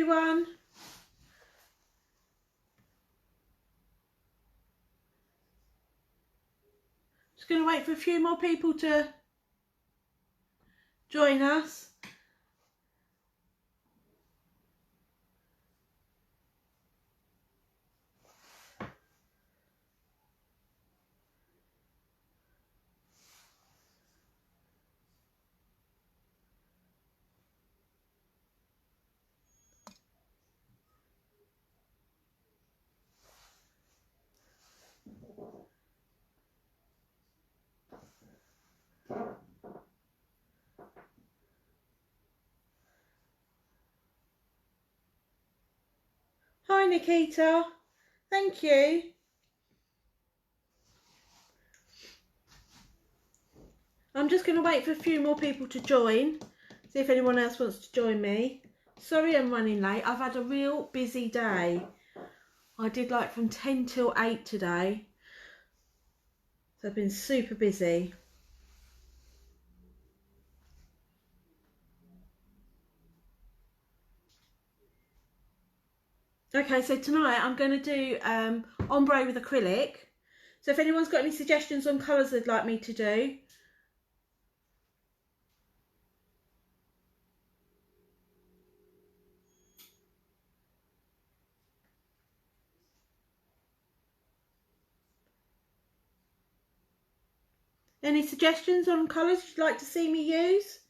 everyone. Just going to wait for a few more people to join us. Hi Nikita, thank you. I'm just going to wait for a few more people to join, see if anyone else wants to join me. Sorry I'm running late, I've had a real busy day. I did like from 10 till 8 today, so I've been super busy. Okay, so tonight I'm going to do ombre with acrylic. So if anyone's got any suggestions on colours they'd like me to do. Any suggestions on colours you'd like to see me use?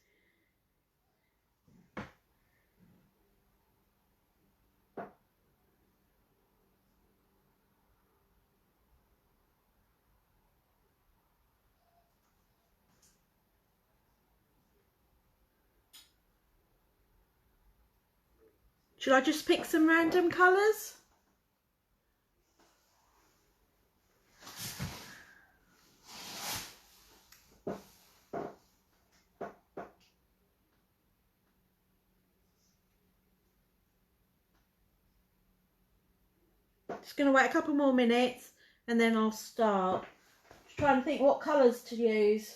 Should I just pick some random colours? Just going to wait a couple more minutes and then I'll start. Just trying to think what colours to use.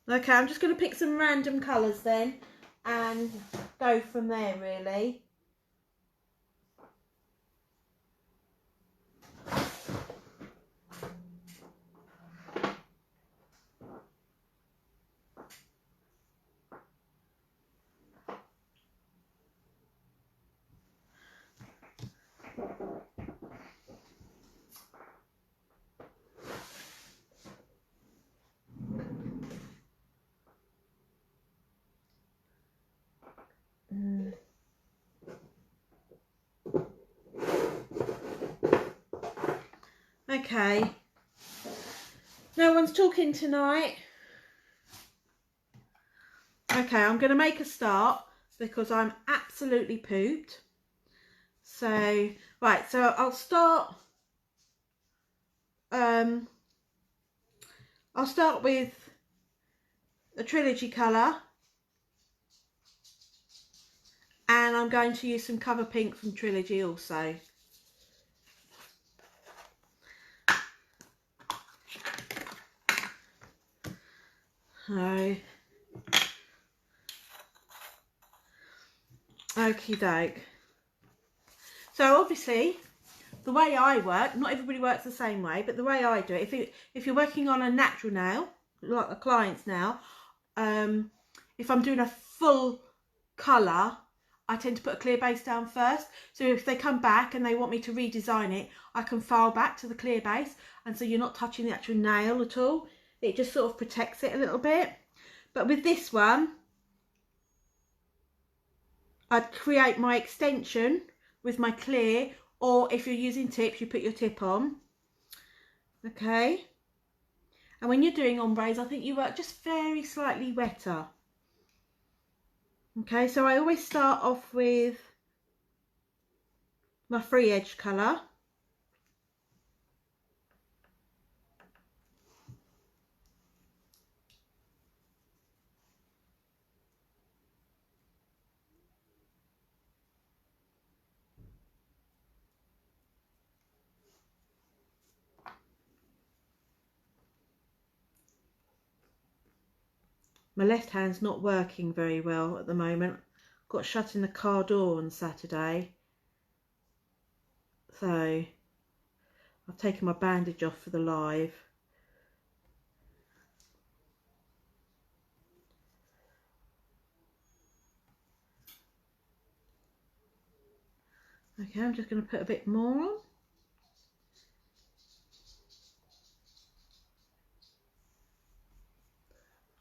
Okay, I'm just going to pick some random colours then and go from there really. Okay, no one's talking tonight. Okay, I'm going to make a start because I'm absolutely pooped. So, right, so I'll start with a trilogy colour and I'm going to use some Cover Pink from Trilogy also. So, okie doke. So obviously, the way I work, not everybody works the same way, but the way I do it, if you're working on a natural nail, like a client's nail, if I'm doing a full colour, I tend to put a clear base down first. So if they come back and they want me to redesign it, I can file back to the clear base, and so you're not touching the actual nail at all. It just sort of protects it a little bit. But with this one, I'd create my extension with my clear, or if you're using tips, you put your tip on. Okay. And when you're doing ombres, I think you work just very slightly wetter. Okay, so I always start off with my free edge colour. My left hand's not working very well at the moment. Got shut in the car door on Saturday, so I've taken my bandage off for the live. Okay, I'm just going to put a bit more on.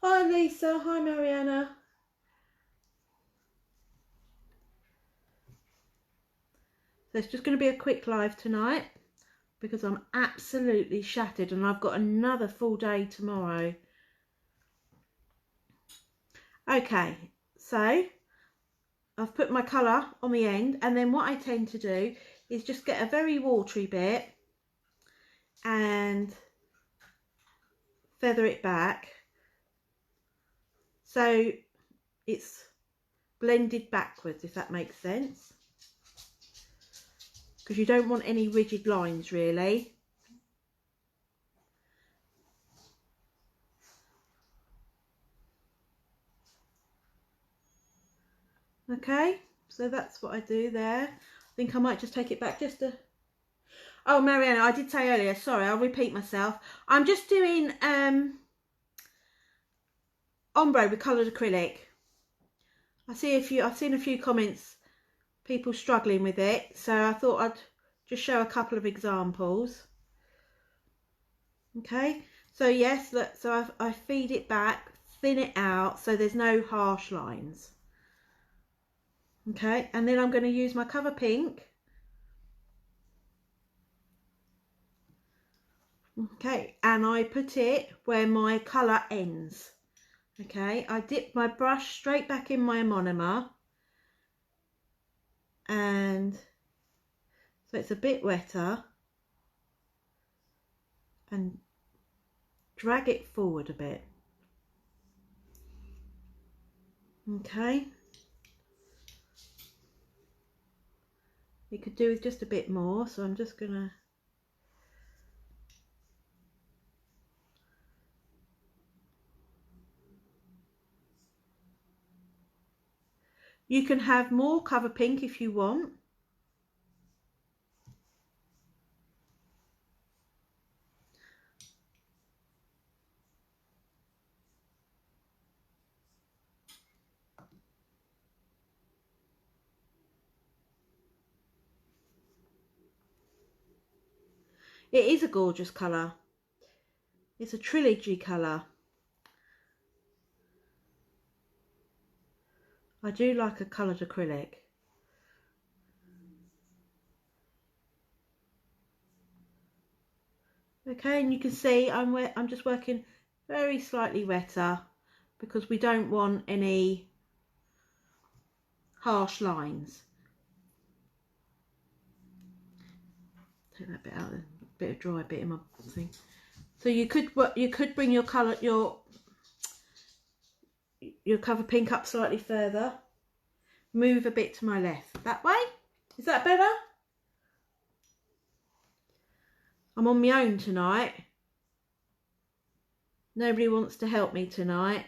Hi Lisa, hi Mariana. So it's just going to be a quick live tonight because I'm absolutely shattered and I've got another full day tomorrow. Okay, so I've put my colour on the end, and then what I tend to do is just get a very watery bit and feather it back so it's blended backwards, if that makes sense, because you don't want any rigid lines really. Okay, so that's what I do there. I think I might just take it back just a... Oh, Mariana, I did say earlier, sorry, I'll repeat myself. I'm just doing ombre with coloured acrylic. I've seen a few comments, people struggling with it, so I thought I'd just show a couple of examples. Okay, so yes, look, so I feed it back, thin it out so there's no harsh lines. Okay, and then I'm going to use my cover pink. Okay, and I put it where my colour ends. Okay, I dip my brush straight back in my monomer, and so it's a bit wetter, and drag it forward a bit. Okay, you could do with just a bit more, so I'm just gonna... You can have more cover pink if you want. It is a gorgeous colour. It's a trilogy colour. I do like a coloured acrylic. Okay, and you can see I'm just working very slightly wetter because we don't want any harsh lines. Take that bit out, a bit of dry bit in my thing. So you could bring your colour, your cover pink up slightly further. Move a bit to my left. That way? Is that better? I'm on my own tonight. Nobody wants to help me tonight.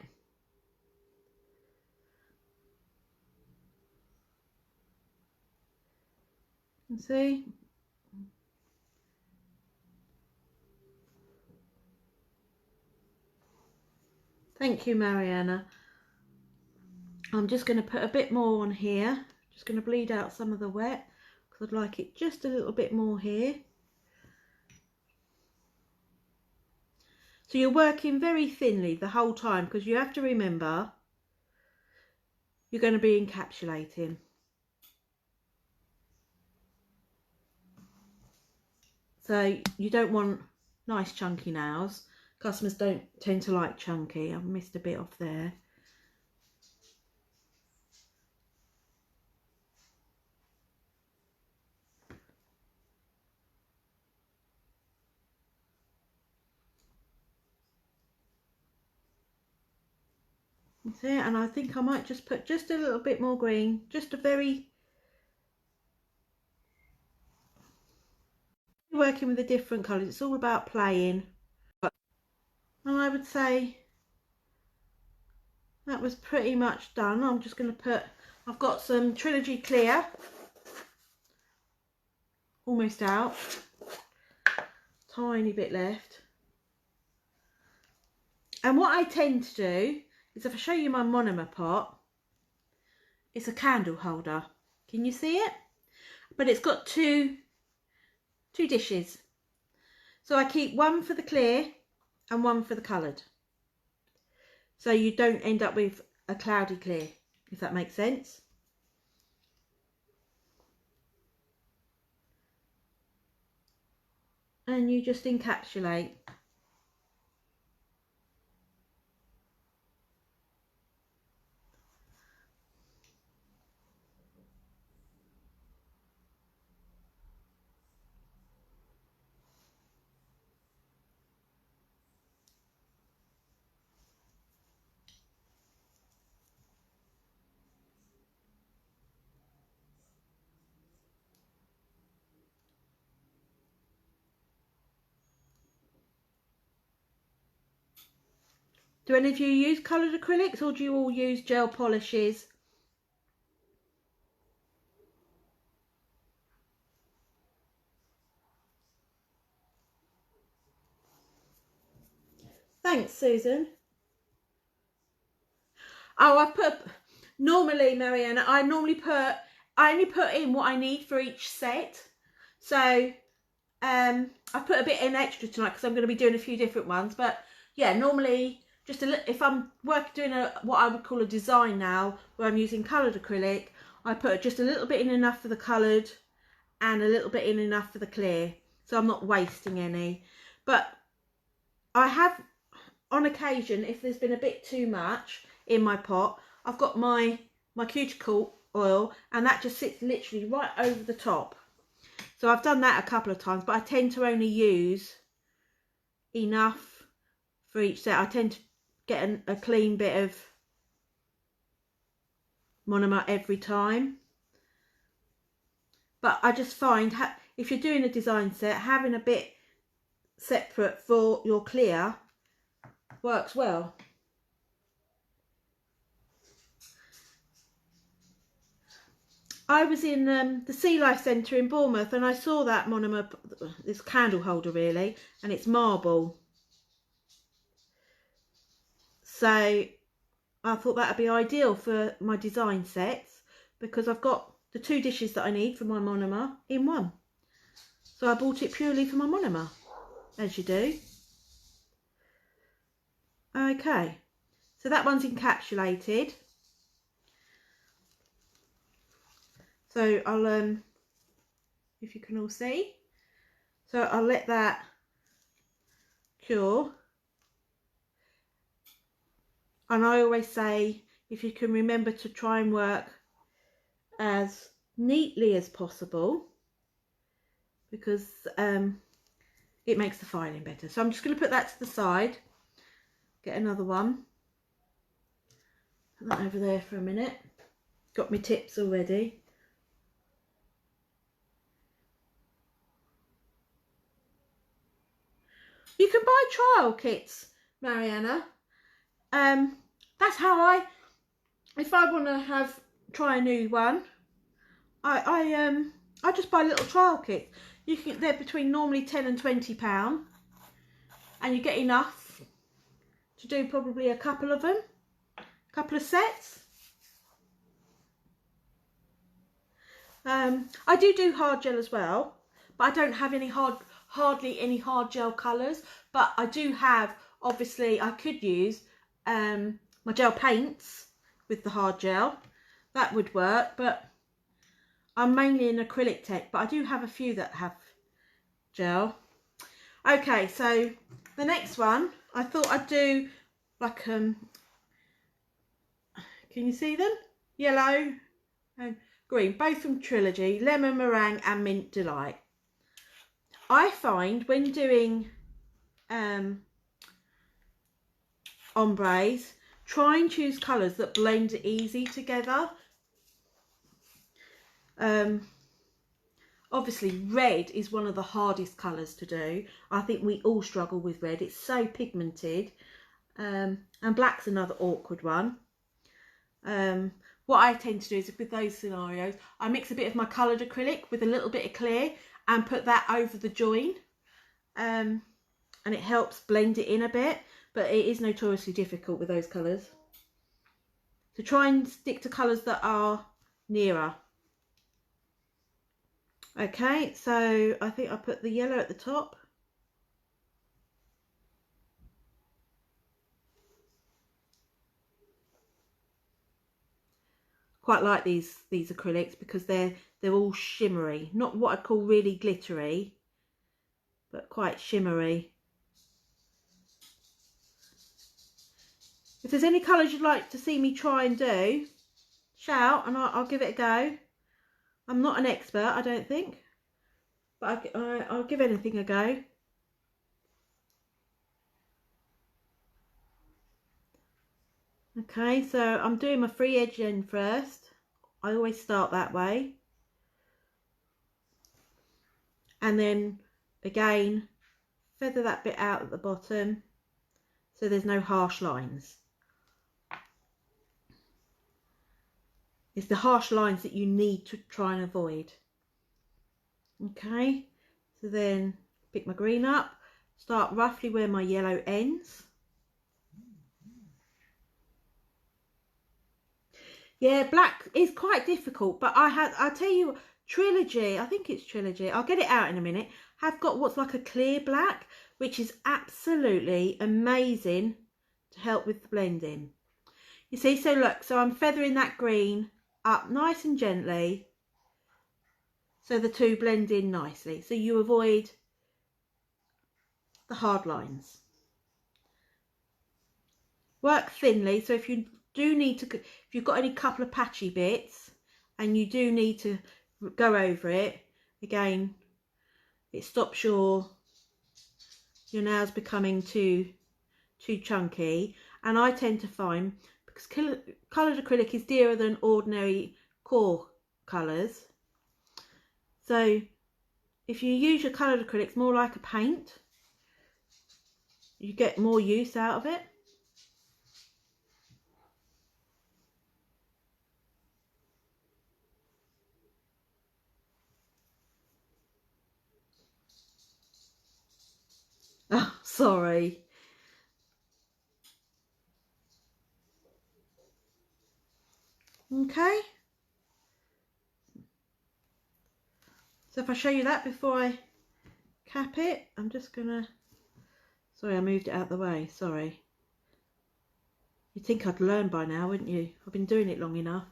You see? Thank you, Mariana. I'm just going to put a bit more on here. Just going to bleed out some of the wet because I'd like it just a little bit more here. So you're working very thinly the whole time because you have to remember you're going to be encapsulating. So you don't want nice chunky nails. Customers don't tend to like chunky. I've missed a bit off there. You see, and I think I might just put just a little bit more green, just a very... Working with the different colours, it's all about playing. And I would say that was pretty much done. I'm just going to put, I've got some Trilogy Clear, almost out, tiny bit left. And what I tend to do is, if I show you my monomer pot, it's a candle holder. Can you see it? But it's got two dishes. So I keep one for the clear and one for the coloured. So you don't end up with a cloudy clear, if that makes sense. And you just encapsulate. Do any of you use coloured acrylics, or do you all use gel polishes? Thanks, Susan. Oh, I've put, normally, Mariana, I only put in what I need for each set. So I put a bit in extra tonight because I'm going to be doing a few different ones. But yeah, normally just a little, if I'm doing what I would call a design now, where I'm using coloured acrylic, I put just a little bit in enough for the coloured and a little bit in enough for the clear, so I'm not wasting any. But I have, on occasion, if there's been a bit too much in my pot, I've got my cuticle oil, and that just sits literally right over the top. So I've done that a couple of times, but I tend to only use enough for each set. I tend to get a clean bit of monomer every time. But I just find if you're doing a design set, having a bit separate for your clear works well. I was in the Sea Life Centre in Bournemouth, and I saw that monomer, this candle holder really, and it's marble. So I thought that would be ideal for my design sets, because I've got the two dishes that I need for my monomer in one. So I bought it purely for my monomer, as you do. Okay, so that one's encapsulated. So I'll, if you can all see, so I'll let that cure. And I always say, if you can remember to try and work as neatly as possible, because it makes the filing better. So I'm just going to put that to the side, get another one, put that over there for a minute. Got my tips already. You can buy trial kits, Mariana. That's how if I want to try a new one, I just buy little trial kits. They're between normally £10 and £20, and you get enough to do probably a couple of them, couple of sets. I do hard gel as well, but I don't have any hardly any hard gel colours. But I do have, obviously, I could use my gel paints with the hard gel. That would work, but I'm mainly an acrylic tech, but I do have a few that have gel. Okay, so the next one, I thought I'd do like, can you see them? Yellow and green, both from Trilogy, Lemon Meringue and Mint Delight. I find when doing ombres, try and choose colours that blend easy together. Obviously red is one of the hardest colours to do. I think we all struggle with red. It's so pigmented. And black's another awkward one. What I tend to do is with those scenarios, I mix a bit of my coloured acrylic with a little bit of clear and put that over the join. And it helps blend it in a bit, but it is notoriously difficult with those colours. So try and stick to colours that are nearer. Okay, so I think I put the yellow at the top. Quite like these acrylics because they're all shimmery, not what I'd call really glittery, but quite shimmery. If there's any colours you'd like to see me try and do, shout and I'll give it a go. I'm not an expert, I don't think, but I'll give anything a go. Okay, so I'm doing my free edge end first. I always start that way. And then again, feather that bit out at the bottom so there's no harsh lines. It's the harsh lines that you need to try and avoid. Okay, so then pick my green up, start roughly where my yellow ends. Yeah, black is quite difficult, but I'll tell you, Trilogy, I think it's Trilogy, I'll get it out in a minute, have got what's like a clear black, which is absolutely amazing to help with the blending. You see, so look, so I'm feathering that green up nice and gently so the two blend in nicely, so you avoid the hard lines. Work thinly, so if you do need to, if you've got any couple of patchy bits and you do need to go over it, again, it stops your nails becoming too chunky. And I tend to find, because coloured acrylic is dearer than ordinary core colours, so if you use your coloured acrylics more like a paint, you get more use out of it. Oh, sorry. Okay. So if I show you that before I cap it, I'm just gonna, sorry, I moved it out of the way, sorry. You'd think I'd learn by now, wouldn't you? I've been doing it long enough.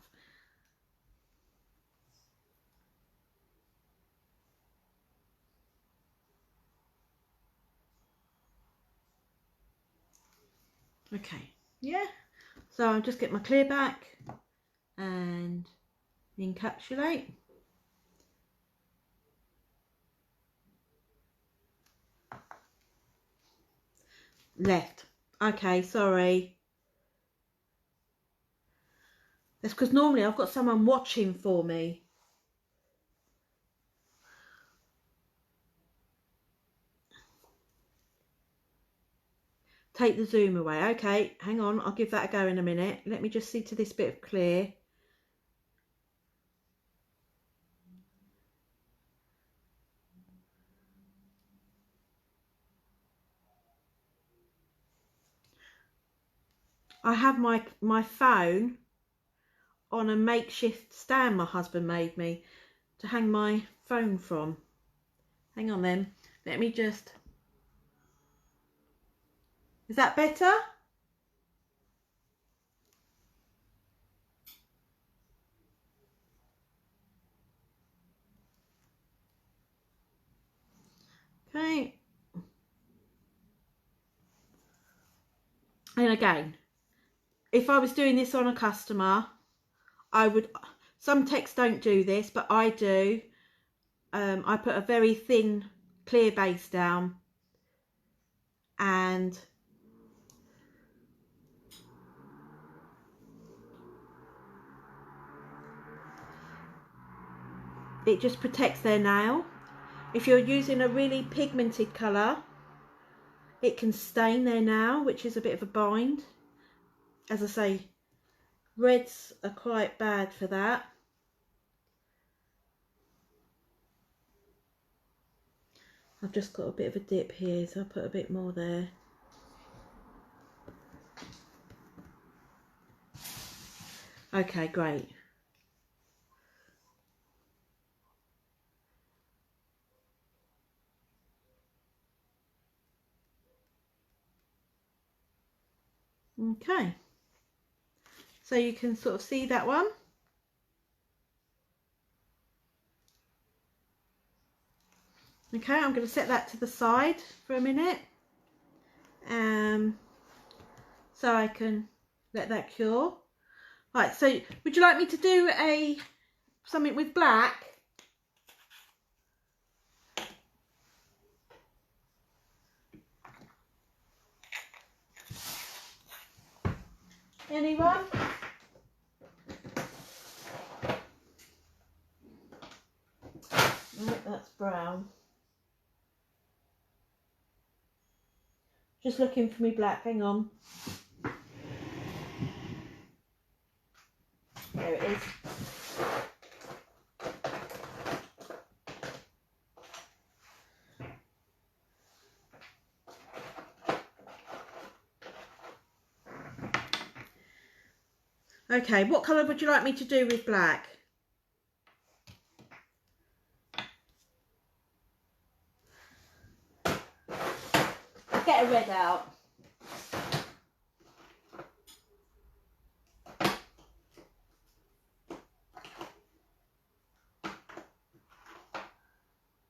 Okay, yeah, so I'll just get my clear back and encapsulate. Left. Okay, sorry. That's because normally I've got someone watching for me. Take the zoom away. Okay, hang on, I'll give that a go in a minute. Let me just see to this bit of clear. I have my phone on a makeshift stand my husband made me to hang my phone from. Hang on then, let me just, is that better? Okay. And again, if I was doing this on a customer, I would, some texts don't do this, but I do. I put a very thin clear base down and it just protects their nail. If you're using a really pigmented colour, it can stain their nail, which is a bit of a bind. As I say, Reds are quite bad for that. I've just got a bit of a dip here, so I'll put a bit more there. Okay, great. Okay, so you can sort of see that one. Okay, I'm going to set that to the side for a minute, so I can let that cure. Right, so would you like me to do something with black? Anyone? Right, that's brown. Just looking for me black, hang on. There it is. Okay, what colour would you like me to do with black? Get a red out.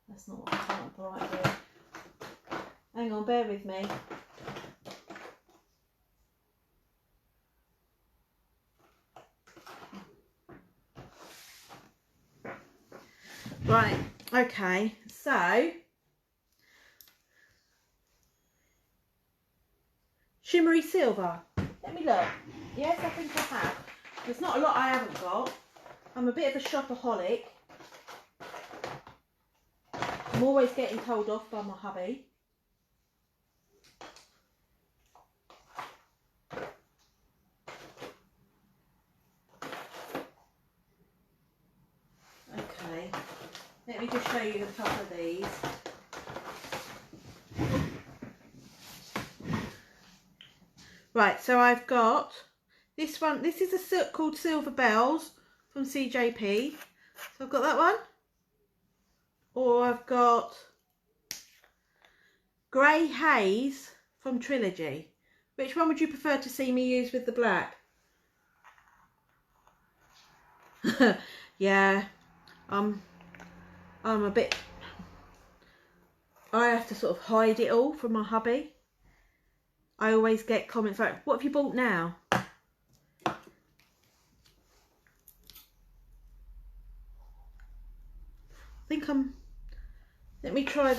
That's not what I want bright red. Hang on, bear with me. Right, okay, so shimmery silver. Let me look. Yes, I think I have. There's not a lot I haven't got. I'm a bit of a shopaholic. I'm always getting told off by my hubby. Okay, let me just show you a couple of these. Right, so I've got this one. This is a silk called Silver Bells from CJP. So I've got that one. Or I've got Grey Haze from Trilogy. Which one would you prefer to see me use with the black? Yeah, I'm a bit... I have to sort of hide it all from my hubby. I always get comments like, what have you bought now? I think let me try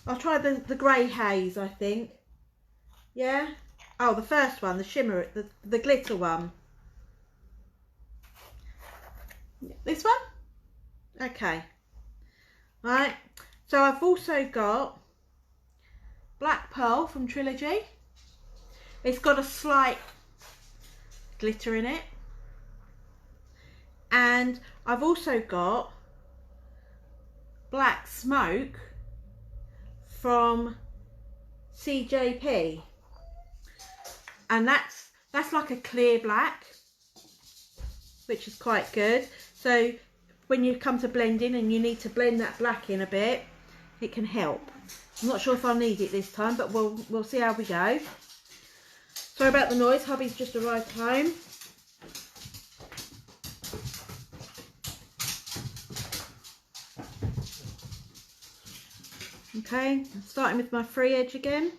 I'll try the Grey Haze, I think. Yeah? Oh, the first one, the shimmer, the glitter one. This one? Okay. Right. So I've also got Black Pearl from Trilogy. It's got a slight glitter in it. And I've also got Black Smoke from CJP. And that's like a clear black, which is quite good. So when you come to blending and you need to blend that black in a bit, it can help. I'm not sure if I'll need it this time, but we'll see how we go. Sorry about the noise, hubby's just arrived home. Okay, I'm starting with my free edge again.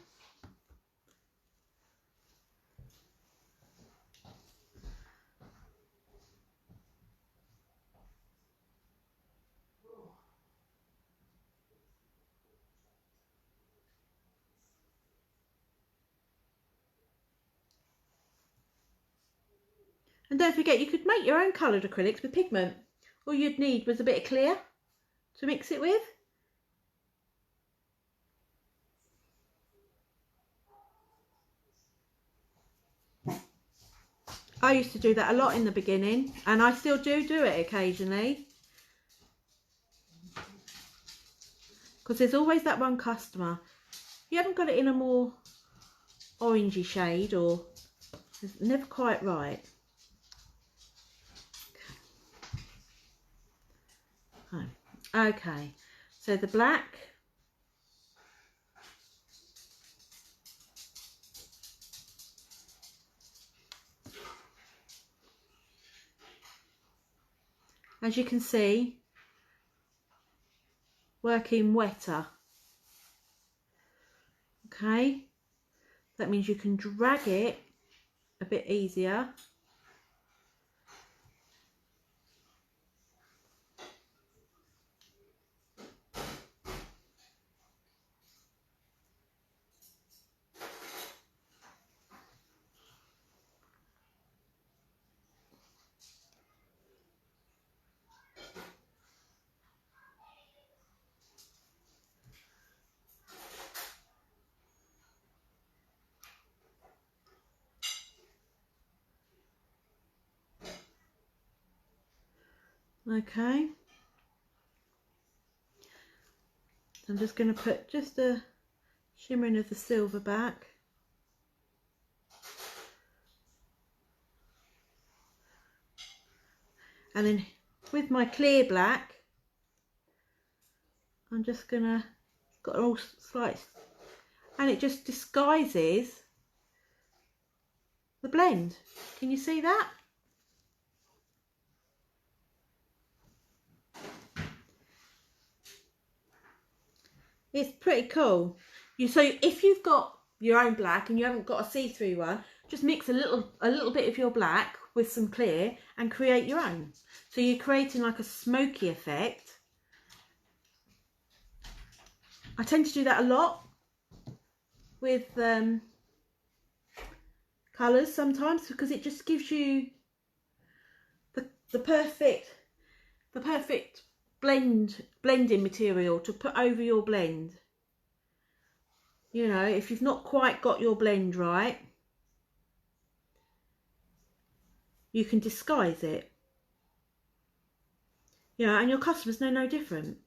And don't forget, you could make your own coloured acrylics with pigment. All you'd need was a bit of clear to mix it with. I used to do that a lot in the beginning, and I still do it occasionally. Because there's always that one customer. You haven't got it in a more orangey shade, or it's never quite right. Okay, so the black. As you can see, working wetter. Okay, that means you can drag it a bit easier. Okay, so I'm just going to put just a shimmering of the silver back. And then with my clear black, I'm just going to, got all slight, and it just disguises the blend. Can you see that? It's pretty cool. So if you've got your own black and you haven't got a see-through one, just mix a little bit of your black with some clear and create your own. So you're creating like a smoky effect. I tend to do that a lot with colours sometimes, because it just gives you the perfect blending material to put over your blend. You know, if you've not quite got your blend right, you can disguise it. You know, and your customers know no different.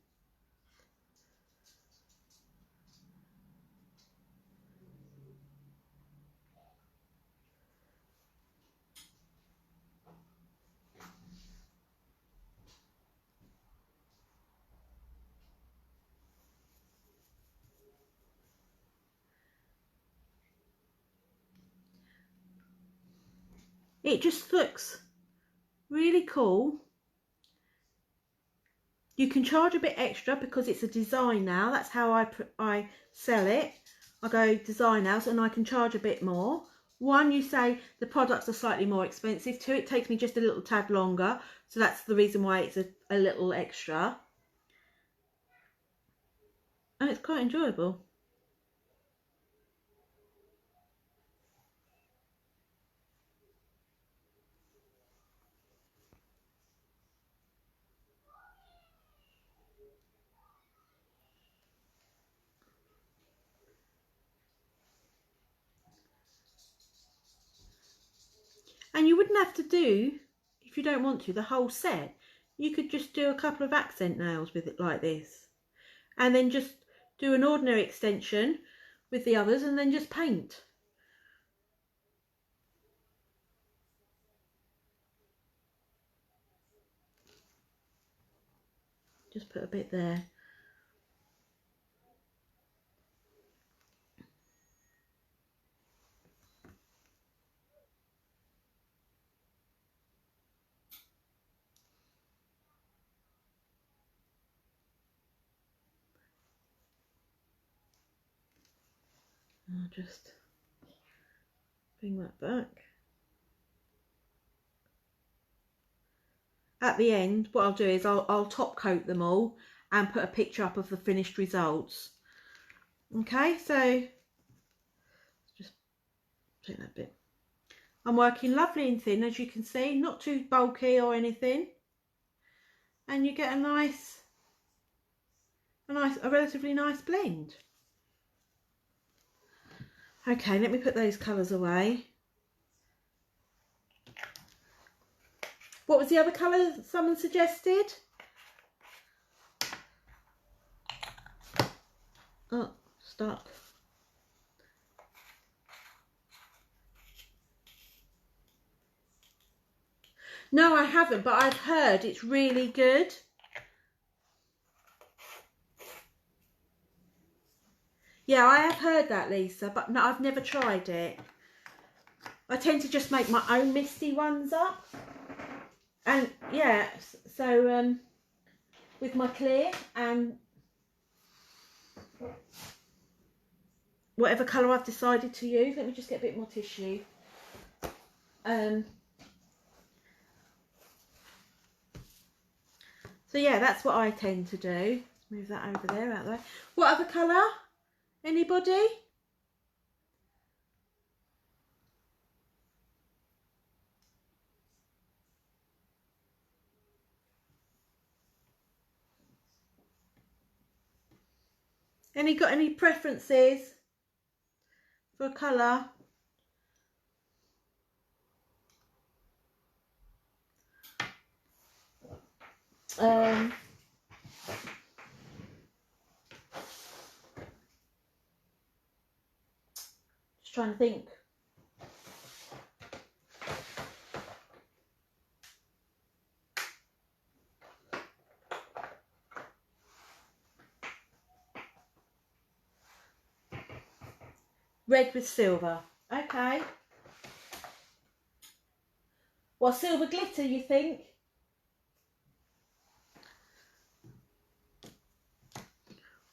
It just looks really cool. You can charge a bit extra because it's a design now. That's how I sell it. I go design house and I can charge a bit more. One, you say the products are slightly more expensive. Two, it takes me just a little tad longer. So that's the reason why it's a little extra. And it's quite enjoyable. And you wouldn't have to do, if you don't want to, the whole set. You could just do a couple of accent nails with it like this. And then just do an ordinary extension with the others and then just paint. Just put a bit there. I'll just bring that back. At the end, what I'll do is I'll top coat them all and put a picture up of the finished results. Okay, so just take that bit. I'm working lovely and thin, as you can see, not too bulky or anything. And you get a relatively nice blend. Okay, let me put those colours away. What was the other colour someone suggested? Oh, stuck. No, I haven't, but I've heard it's really good. Yeah, I have heard that, Lisa, but no, I've never tried it. I tend to just make my own misty ones up. And yeah, so with my clear and whatever colour I've decided to use. Let me just get a bit more tissue. So yeah, that's what I tend to do. Move that over there, out there. What other colour? Anybody? Got any preferences for a colour? Just trying to think. Red with silver. Okay. Well, silver glitter, you think?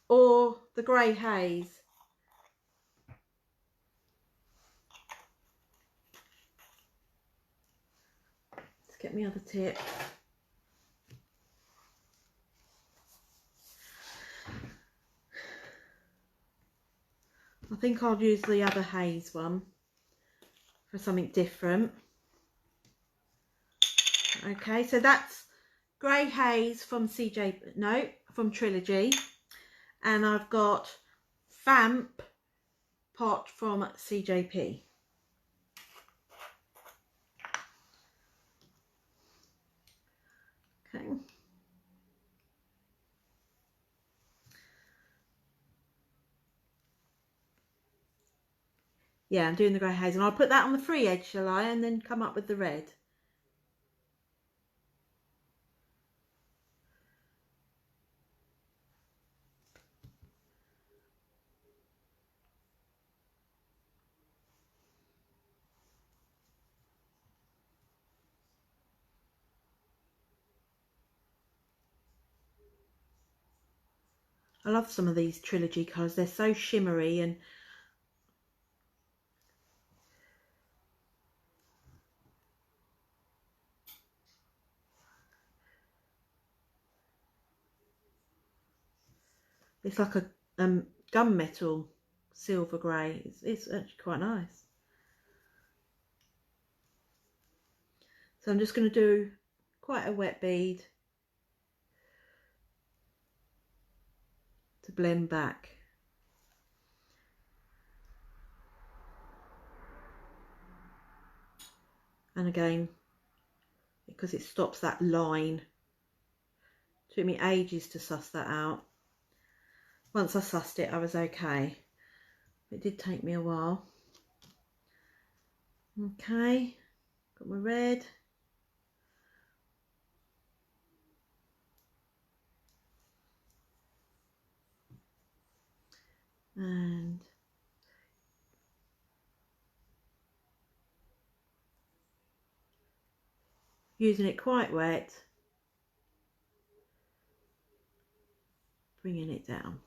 Or the grey haze? Let's get my other tip. I think I'll use the other haze one for something different. Okay, so that's grey haze from from Trilogy, and I've got Vamp Pot from CJP. Okay. Yeah, I'm doing the grey haze, and I'll put that on the free edge, shall I, and then come up with the red. I love some of these Trilogy colours. They're so shimmery and it's like a gunmetal silver grey. It's actually quite nice. So I'm just going to do quite a wet bead to blend back. And again, because it stops that line, it took me ages to suss that out. Once I sussed it, I was okay. It did take me a while. Okay, got my red. And using it quite wet, bringing it down.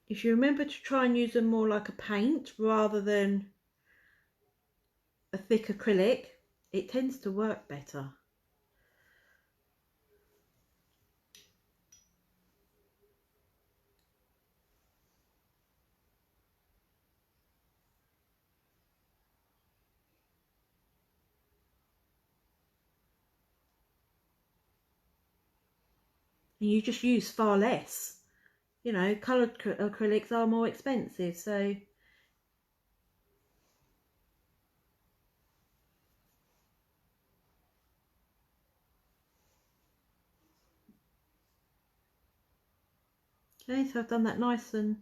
If you remember to try and use them more like a paint rather than a thick acrylic, it tends to work better. And you just use far less. You know, coloured acrylics are more expensive, so Okay, so I've done that nice and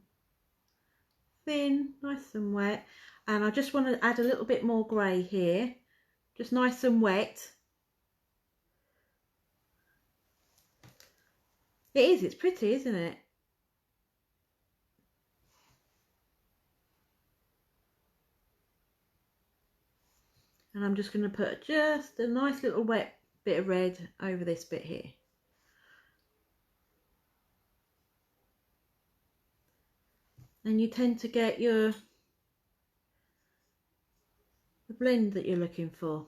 thin, nice and wet, and I just want to add a little bit more grey here, just nice and wet. It is, it's pretty, isn't it? And I'm just going to put just a nice little wet bit of red over this bit here. And you tend to get the blend that you're looking for.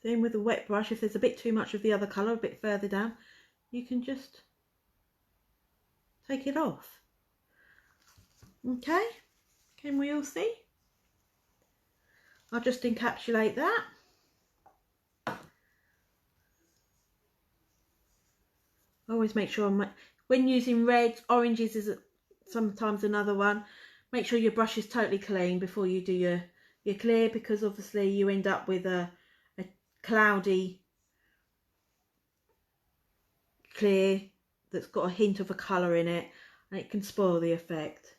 Then with a wet brush, if there's a bit too much of the other colour a bit further down, you can just take it off. Okay, can we all see? I'll just encapsulate that. Always make sure when using reds, oranges is sometimes another one. Make sure your brush is totally clean before you do your clear, because obviously you end up with a cloudy clear that's got a hint of a colour in it, and it can spoil the effect.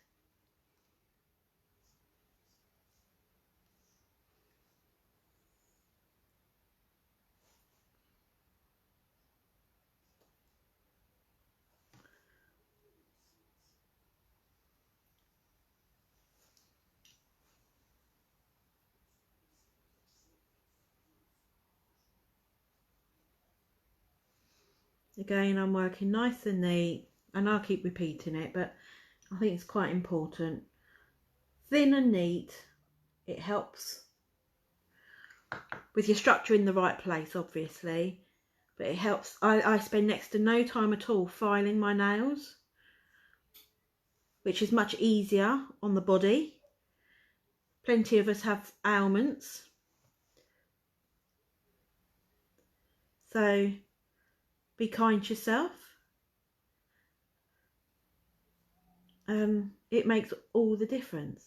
Again, I'm working nice and neat, and I'll keep repeating it, but I think it's quite important. Thin and neat, it helps with your structure in the right place, obviously, but it helps. I spend next to no time at all filing my nails, which is much easier on the body. Plenty of us have ailments, so be kind to yourself. It makes all the difference.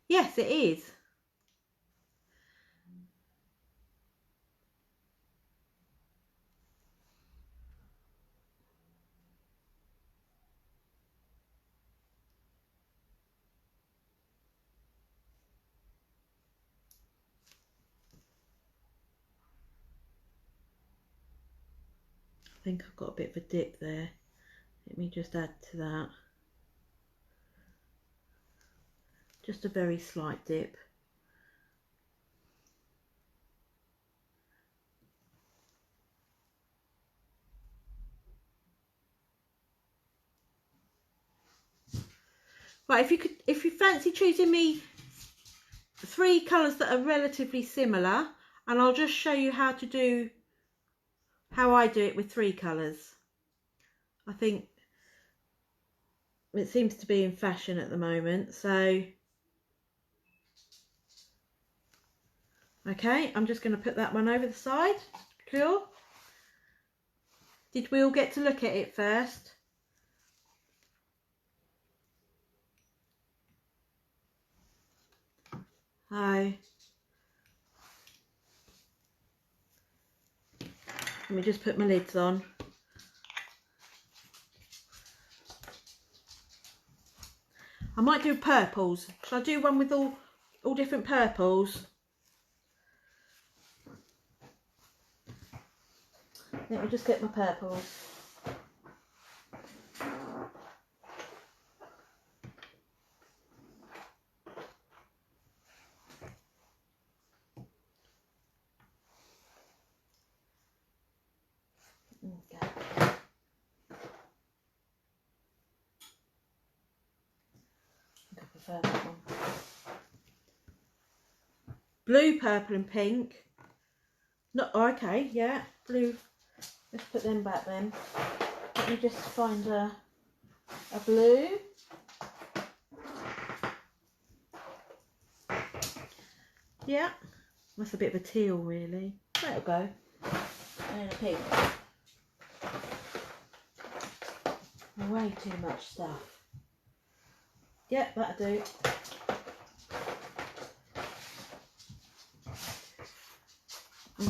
Yes, it is. I think I've got a bit of a dip there. Let me just add to that. Just a very slight dip. Right, if you fancy choosing me 3 colours that are relatively similar, and I'll just show you how I do it with 3 colours. I think it seems to be in fashion at the moment, so okay, I'm just going to put that one over the side. Cool. Did we all get to look at it first? Let me just put my lids on. I might do purples. Shall I do one with all different purples? Let me just get my purples. Okay. I prefer that one. Blue, purple and pink. No, okay, yeah, blue. Let's put them back then. Let me just find a blue. Yeah, that's a bit of a teal really. That'll go. And a pink. way too much stuff. Yep, that'll do.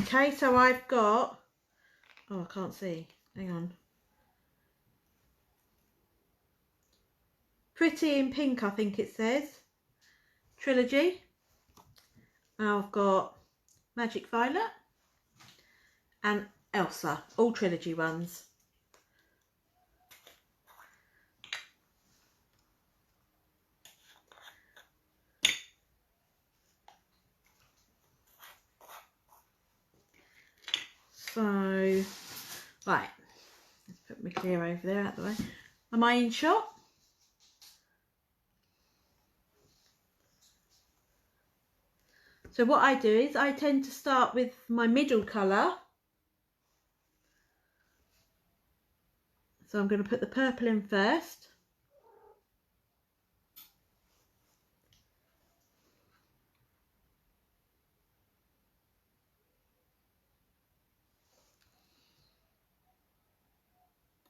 Okay, so I've got, oh, I can't see, hang on. Pretty in Pink, I think it says. Trilogy. I've got Magic Violet and Elsa, all trilogy ones. So, right, let's put my clear over there out the way. Am I in shot? So what I do is I tend to start with my middle colour. So I'm going to put the purple in first.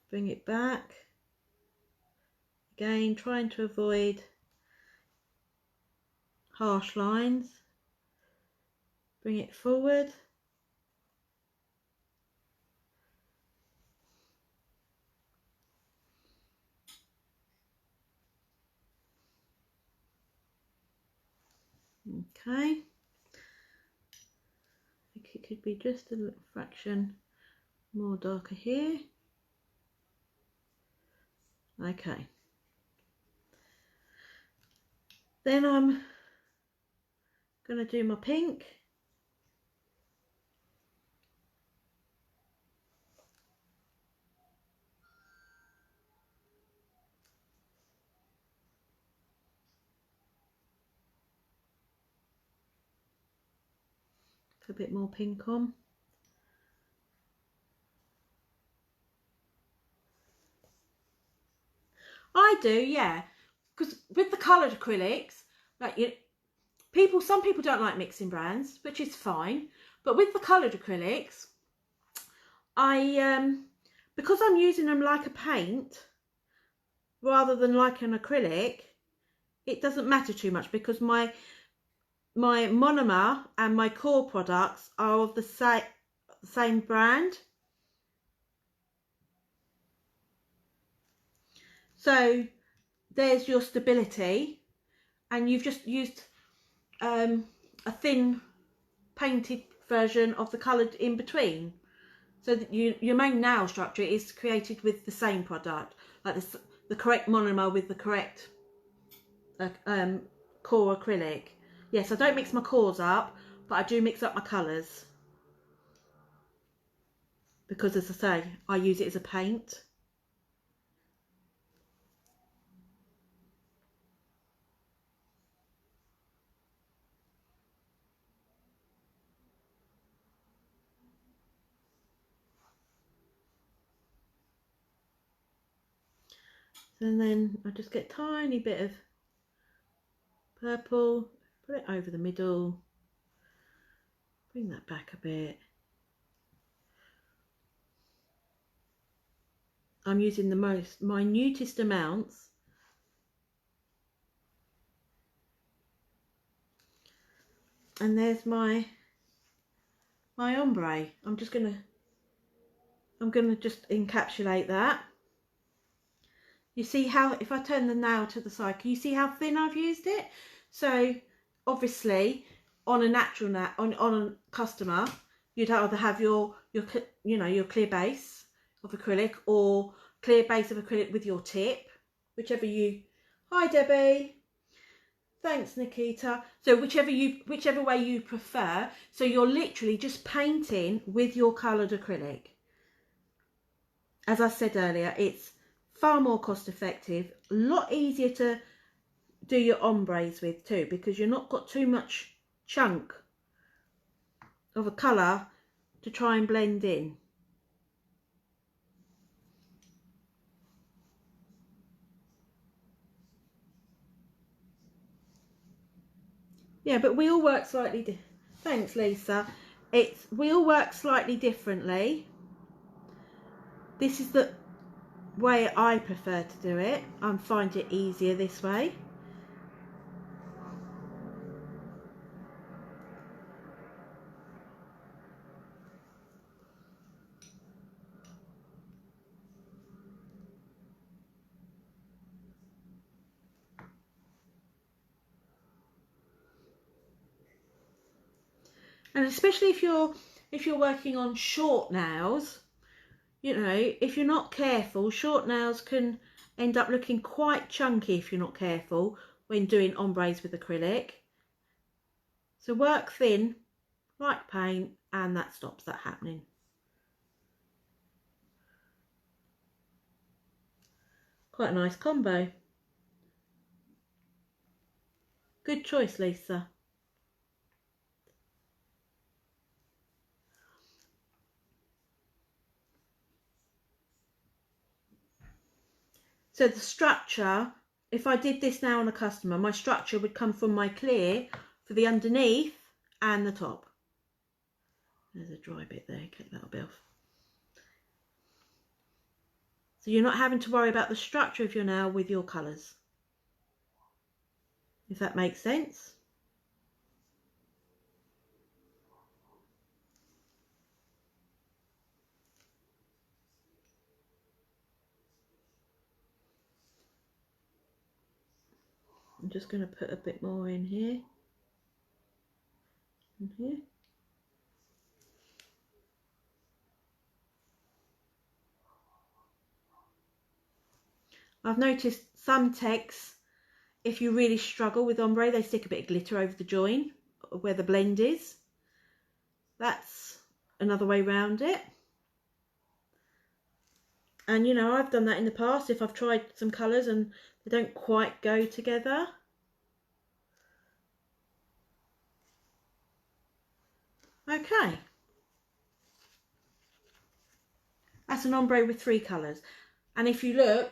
Bring it back. Again, trying to avoid harsh lines. Bring it forward. Okay. I think it could be just a little fraction more darker here. Okay. Then I'm going to do my pink. Put a bit more pink on. I do, yeah, because with the coloured acrylics, like some people don't like mixing brands, which is fine. But with the coloured acrylics, because I'm using them like a paint rather than like an acrylic, it doesn't matter too much because my monomer and my core products are of the same brand. So there's your stability, and you've just used a thin painted version of the coloured in between, so that your main nail structure is created with the same product, like the correct monomer with the correct core acrylic. Yes, I don't mix my cores up, but I do mix up my colours because, as I say, I use it as a paint. And then I just get a tiny bit of purple, put it over the middle, bring that back a bit. I'm using the most minutest amounts. And there's my ombre. I'm gonna just encapsulate that. You see how, if I turn the nail to the side, can you see how thin I've used it? So obviously on a natural nail, on a customer, you'd either have your clear base of acrylic or clear base of acrylic with your tip, whichever you, hi Debbie, thanks Nikita. So whichever way you prefer. So you're literally just painting with your coloured acrylic. As I said earlier, it's far more cost effective, a lot easier to do your ombres with too, because you're not got too much chunk of a colour to try and blend in. Yeah, but we all work slightly thanks Lisa. We all work slightly differently. This is way I prefer to do it. I find it easier this way. And especially if you're working on short nails, you know, if you're not careful, short nails can end up looking quite chunky if you're not careful when doing ombres with acrylic. So work thin like paint, and that stops that happening. Quite a nice combo. Good choice, Lisa. So the structure, if I did this now on a customer, my structure would come from my clear for the underneath and the top. There's a dry bit there, take that bit off. So you're not having to worry about the structure of your nail with your colours, if that makes sense. I'm just going to put a bit more in here and here. I've noticed some techs, if you really struggle with ombre, they stick a bit of glitter over the join where the blend is. That's another way around it. And you know, I've done that in the past if I've tried some colours and they don't quite go together. Okay. That's an ombre with 3 colours. And if you look,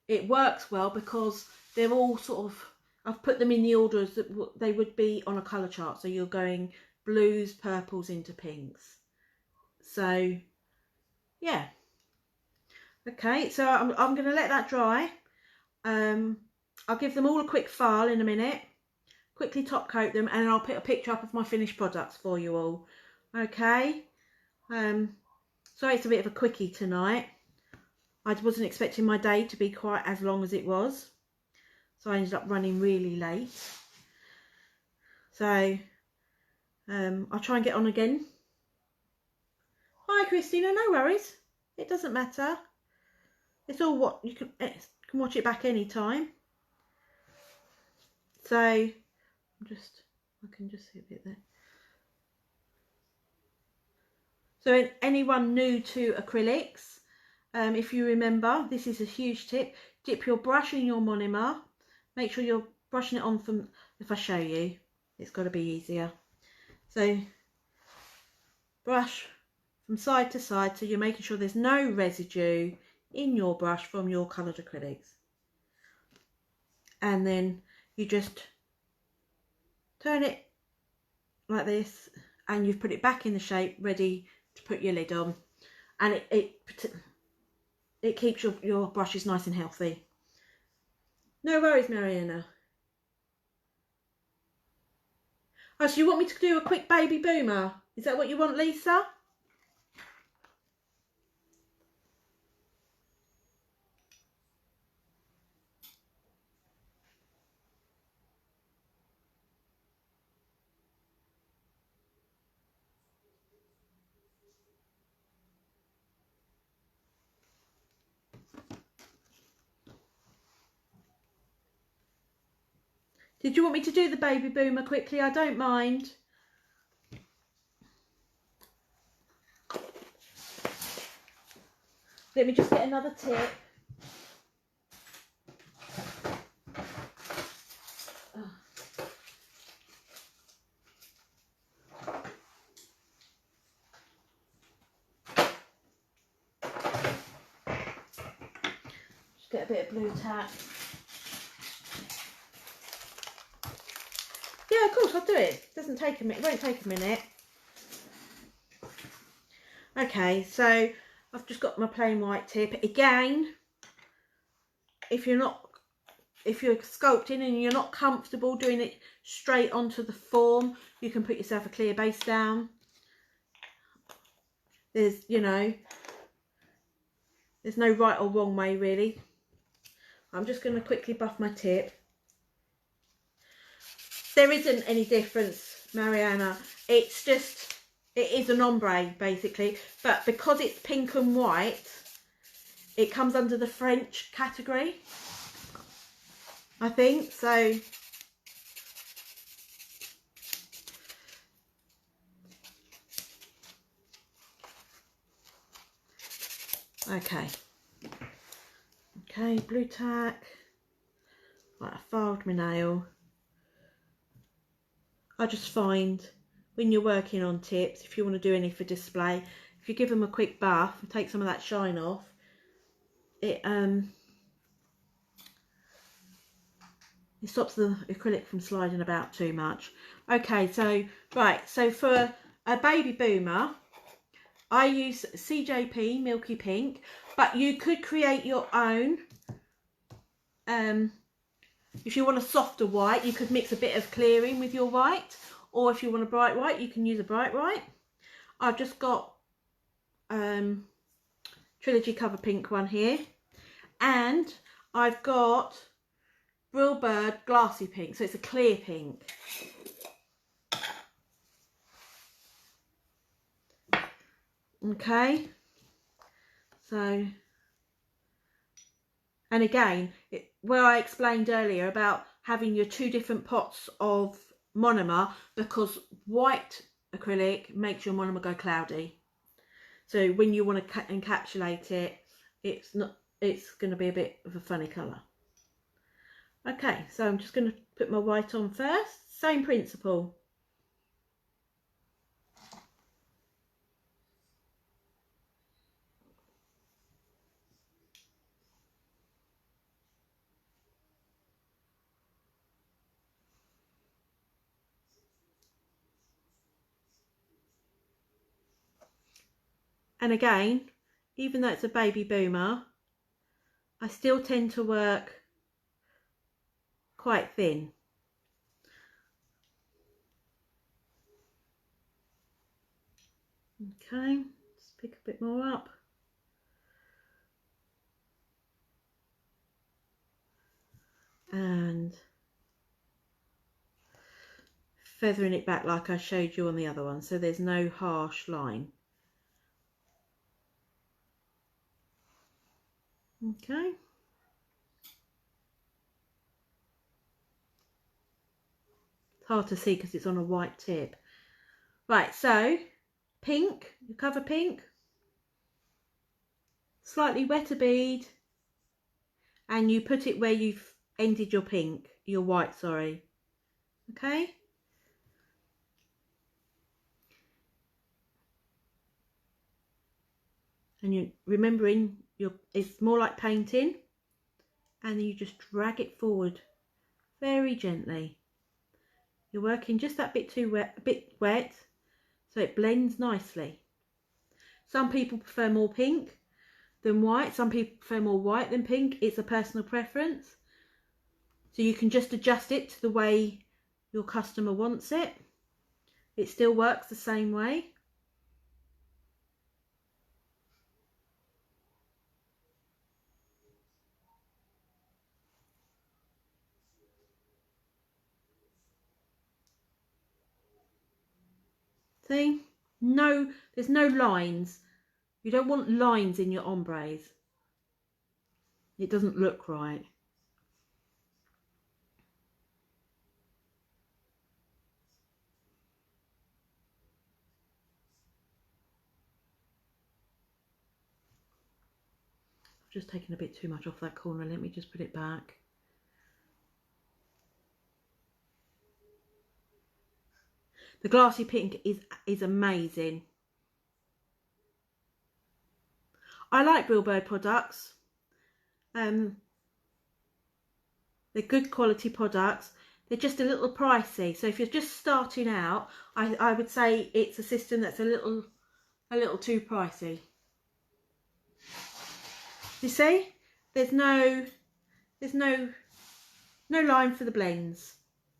it works well because they're all sort of, I've put them in the orders that they would be on a colour chart. So you're going blues, purples into pinks. So, yeah. Okay, so I'm going to let that dry. I'll give them all a quick file in a minute. Quickly top coat them, and I'll put a picture up of my finished products for you all. Okay. So it's a bit of a quickie tonight. I wasn't expecting my day to be quite as long as it was, so I ended up running really late. So I'll try and get on again. Hi Christina, no worries. It doesn't matter. It's all what you can watch it back anytime. So I can just see a bit there. So anyone new to acrylics, if you remember, this is a huge tip. Dip your brush in your monomer. Make sure you're brushing it on from, if I show you, it's got to be easier. So brush from side to side, so you're making sure there's no residue in your brush from your coloured acrylics. And then you just turn it like this, and you've put it back in the shape, ready to put your lid on. And it keeps your brushes nice and healthy. No worries, Mariana. Oh, so you want me to do a quick baby boomer? Is that what you want, Lisa? Did you want me to do the baby boomer quickly? I don't mind. Let me just get another tip. Just get a bit of blue tack. Yeah, of course, I'll do it. It doesn't take a minute. It won't take a minute. Okay, so I've just got my plain white tip. Again, if you're sculpting and you're not comfortable doing it straight onto the form, you can put yourself a clear base down. There's, you know, there's no right or wrong way really. I'm just going to quickly buff my tip. There isn't any difference, Mariana. It's just, it is an ombre basically, but because it's pink and white, it comes under the French category, I think. So okay, blue tack. Right, I filed my nail. I just find when you're working on tips, if you want to do any for display, if you give them a quick buff and take some of that shine off, it stops the acrylic from sliding about too much. Okay, so right, so for a baby boomer, I use CJP Milky Pink, but you could create your own. If you want a softer white, you could mix a bit of clearing with your white, or if you want a bright white, you can use a bright white. I've just got Trilogy Cover Pink one here, and I've got Real Bird Glassy Pink, so it's a clear pink. Okay, so, and again, where I explained earlier about having your two different pots of monomer, because white acrylic makes your monomer go cloudy. So when you want to encapsulate it, it's going to be a bit of a funny colour. Okay, so I'm just going to put my white on first. Same principle. And again, even though it's a baby boomer, I still tend to work quite thin. Okay, just pick a bit more up. And feathering it back like I showed you on the other one, so there's no harsh line. Okay. It's hard to see because it's on a white tip. Right, so pink, you cover pink, slightly wetter bead, and you put it where you've ended your pink, your white, sorry. Okay. And you're remembering it's more like painting, and then you just drag it forward very gently. You're working just that bit too wet, a bit wet, so it blends nicely. Some people prefer more pink than white. Some people prefer more white than pink. It's a personal preference. So you can just adjust it to the way your customer wants it. It still works the same way. See? No, there's no lines. You don't want lines in your ombres. It doesn't look right. I've just taken a bit too much off that corner. Let me just put it back. The glassy pink is amazing. I like Real Bird products. They're good quality products. They're just a little pricey. So if you're just starting out, I would say it's a system that's a little too pricey. You see, there's no line for the blends.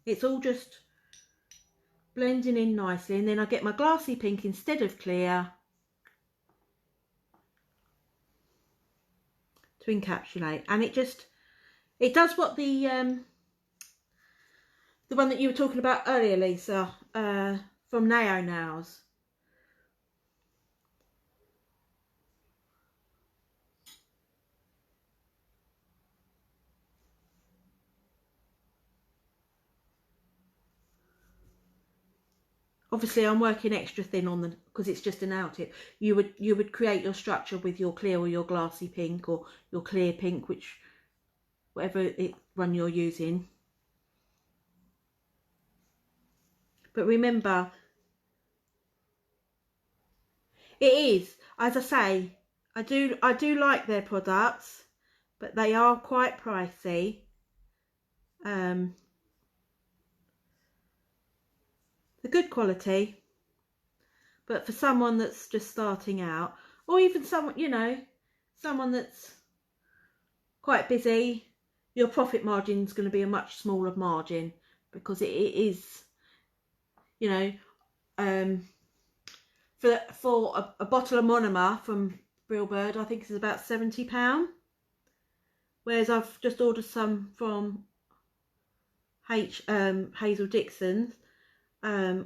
It's all just blending in nicely, and then I get my glassy pink instead of clear to encapsulate, and it does what the one that you were talking about earlier, Lisa, from Nao Nails. Obviously, I'm working extra thin on the, because it's just a nail tip. You would create your structure with your clear or your glassy pink or your clear pink, whatever one you're using. But remember, it is, as I say, I do like their products, but they are quite pricey. They're good quality, but for someone that's just starting out, or even someone, you know, someone that's quite busy, your profit margin is going to be a much smaller margin, because it is, you know, for a bottle of monomer from Brillbird, I think it's about £70, whereas I've just ordered some from Hazel Dixon's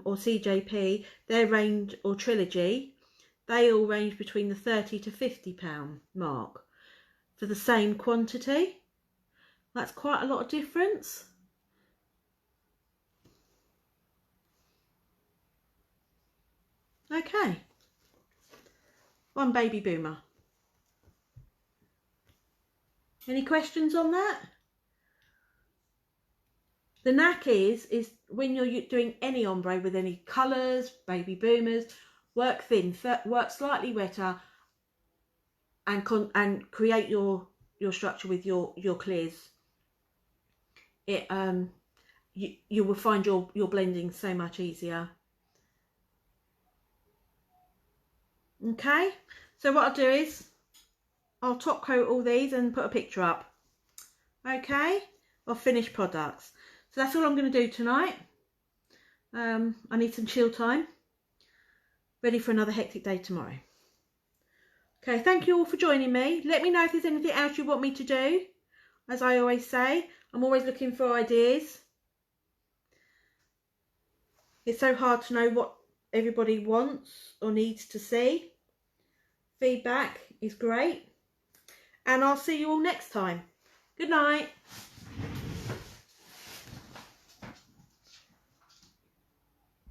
or CJP, their range, or Trilogy, they all range between the £30 to £50 mark for the same quantity. That's quite a lot of difference. Okay, one baby boomer. Any questions on that? The knack is when you're doing any ombre with any colours, baby boomers, work thin, work slightly wetter, and create your structure with your clears. You will find your blending so much easier. Okay, so what I'll do is I'll top coat all these and put a picture up. Okay, of finished products. So that's all I'm going to do tonight. I need some chill time. Ready for another hectic day tomorrow. Okay, thank you all for joining me. Let me know if there's anything else you want me to do. As I always say, I'm always looking for ideas. It's so hard to know what everybody wants or needs to see. Feedback is great. And I'll see you all next time. Good night.